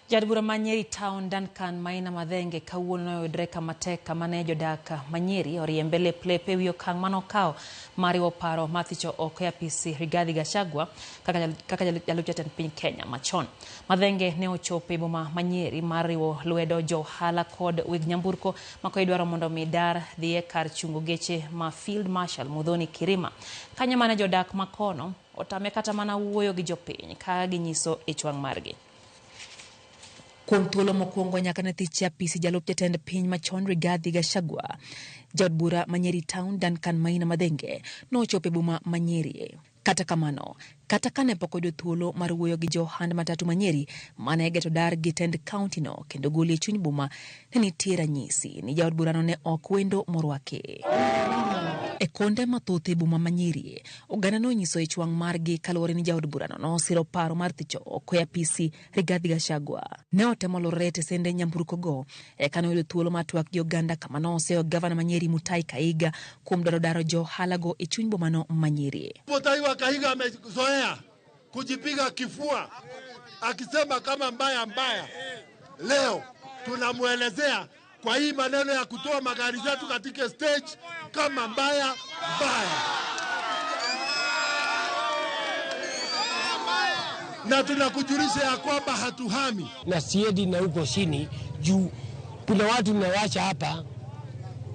Jadbura Manyeri Town Duncan Maina Madhenge kawuono oyudre kama tek kama ne jodak Manyeri oriembele plepe wi okang' manokao mariwo paro mathicho oko e apisi Rigathi Gachagua kaka jalup jatend piny Kenya machon. Madhenge ne ochopo e boma Manyeri mariwo lwedo johala kod weg nyamburko mako idwaro mondo mi dar dhi e kar chungo geche ma Field Marshal Muthoni Kirima. Kanyo mane jodak makono otame kata mana wuoyo gi jopiny ka ginyiso e chwang' margi. Kuom thuolo mokwongo nyaka ne thiche apisi jalup jatend piny machon Rigathi Gachagua, jaod bura Manyeri Town Duncan Maina Madhenge nochopo e boma Manyeri. Kata kamano, kata kane pok oyudo thuolo mar wuoyo gi johand matatu Manyeri mane geto dar gi tend kaunti no kendo gole e chuny boma, ne nitie ranyisi ni jaod burano ne ok wendo morwake. E konde mathoth e boma Manyeri, oganda nonyiso e chwang' margi kaluwore ni jaod burano nosiro paro mar thicho oko e apisi Rigathi Gachagua. Ne otemo lorore e sende nyamburko go eka noyudo thuolo mar twak gi oganda kama noseyo gavana Manyeri Mutahi Kahiga kuom daro johala go e chuny boma no Manyeri. Mutahi wa Kahiga amezoea kujipiga kifua akisema kama mbaya. Leo tunamuelezea kwa hii maneno ya kutoa magari zetu katika stage kama mbaya. Na tunakujulisha ya kwamba hatuhami. Na siedi na huko chini juu kuna watu nawacha hapa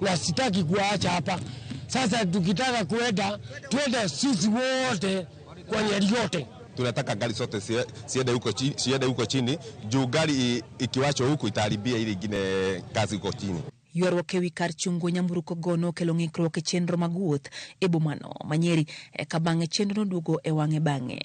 na sitaki kuwaacha hapa. Sasa tukitaka kuenda tuende sisi wote kwa Nyeri yote. Tunataka gari zote siende huko chini juu gari ikiwachwa huko itaharibia ile ingine kazi huko chini. Ywaruok ewi kar chungo nyamburko gono kelo ng'ikruok e chenro mag wuoth e bomano Manyeri eka bang'e chenro noduogo e wang'e bang'e.